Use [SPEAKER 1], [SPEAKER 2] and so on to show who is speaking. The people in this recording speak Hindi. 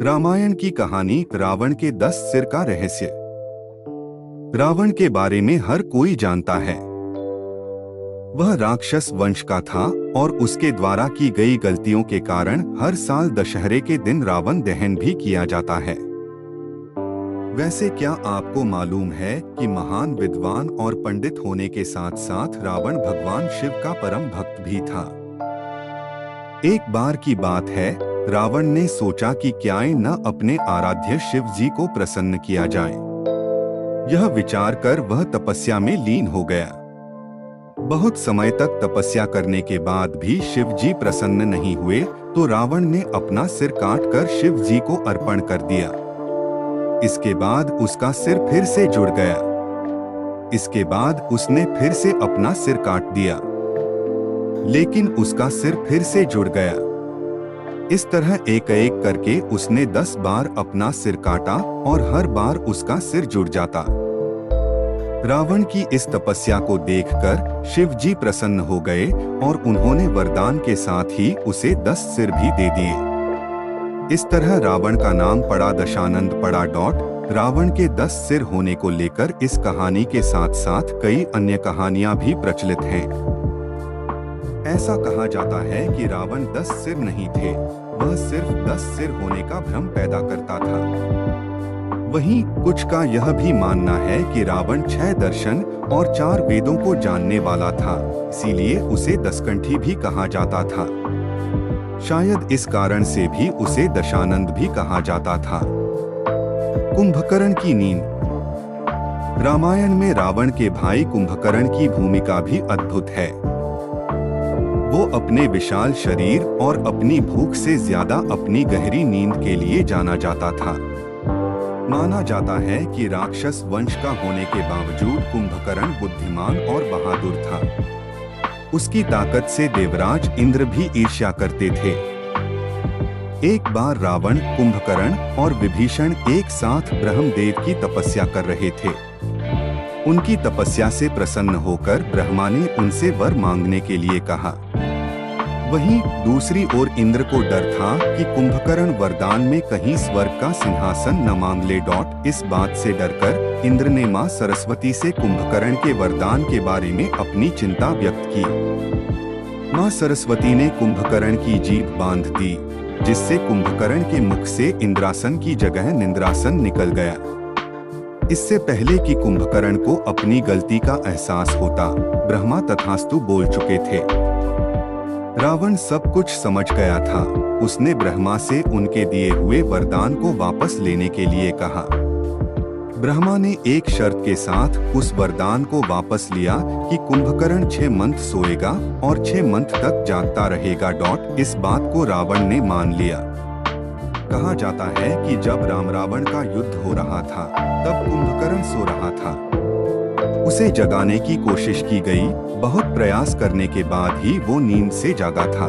[SPEAKER 1] रामायण की कहानी रावण के 10 सिर का रहस्य। रावण के बारे में हर कोई जानता है। वह राक्षस वंश का था और उसके द्वारा की गई गलतियों के कारण हर साल दशहरे के दिन रावण दहन भी किया जाता है। वैसे क्या आपको मालूम है कि महान विद्वान और पंडित होने के साथ साथ रावण भगवान शिव का परम भक्त भी था। एक बार की बात है, रावण ने सोचा कि क्यों न अपने आराध्य शिव जी को प्रसन्न किया जाए। यह विचार कर वह तपस्या में लीन हो गया। बहुत समय तक तपस्या करने के बाद भी शिव जी प्रसन्न नहीं हुए, तो रावण ने अपना सिर काटकर शिव जी को अर्पण कर दिया। इसके बाद उसका सिर फिर से जुड़ गया। इसके बाद उसने फिर से अपना सिर काट दिया, लेकिन उसका सिर फिर से जुड़ गया। इस तरह एक एक करके उसने 10 बार अपना सिर काटा और हर बार उसका सिर जुड़ जाता। रावण की इस तपस्या को देखकर शिव जी प्रसन्न हो गए और उन्होंने वरदान के साथ ही उसे 10 सिर भी दे दिए। इस तरह रावण का नाम पड़ा दशानंद पड़ा। रावण के 10 सिर होने को लेकर इस कहानी के साथ साथ कई अन्य कहानियां भी प्रचलित हैं। ऐसा कहा जाता है कि रावण 10 सिर नहीं थे, वह सिर्फ 10 सिर होने का भ्रम पैदा करता था। वहीं कुछ का यह भी मानना है कि रावण 6 दर्शन और 4 वेदों को जानने वाला था, इसीलिए उसे दसकंठी भी कहा जाता था। शायद इस कारण से भी उसे दशानंद भी कहा जाता था। कुंभकर्ण की नींद। रामायण में रावण के भाई कुंभकर्ण की भूमिका भी अद्भुत है। वो अपने विशाल शरीर और अपनी भूख से ज्यादा अपनी गहरी नींद के लिए जाना जाता था। माना जाता है कि राक्षस वंश का होने के बावजूद कुंभकर्ण बुद्धिमान और बहादुर था। उसकी ताकत से देवराज इंद्र भी ईर्ष्या करते थे। एक बार रावण, कुंभकर्ण और विभीषण एक साथ ब्रह्मदेव की तपस्या कर रहे थे। उनकी तपस्या से प्रसन्न होकर ब्रह्मा ने उनसे वर मांगने के लिए कहा। वहीं दूसरी ओर इंद्र को डर था कि कुंभकर्ण वरदान में कहीं स्वर्ग का सिंहासन न मांग ले। इस बात से डरकर इंद्र ने मां सरस्वती से कुंभकर्ण के वरदान के बारे में अपनी चिंता व्यक्त की। मां सरस्वती ने कुंभकर्ण की जीभ बांध दी, जिससे कुंभकर्ण के मुख से इंद्रासन की जगह निंद्रासन निकल गया। इससे पहले कि कुंभकर्ण को अपनी गलती का एहसास होता, ब्रह्मा तथास्तु बोल चुके थे। रावण सब कुछ समझ गया था। उसने ब्रह्मा से उनके दिए हुए वरदान को वापस लेने के लिए कहा। ब्रह्मा ने एक शर्त के साथ उस वरदान को वापस लिया कि कुंभकर्ण 6 मंथ सोएगा और 6 मंथ तक जागता रहेगा। इस बात को रावण ने मान लिया। कहा जाता है कि जब राम रावण का युद्ध हो रहा था, तब कुंभकर्ण सो रहा था। उसे जगाने की कोशिश की गई, बहुत प्रयास करने के बाद ही वो नींद से जागा था।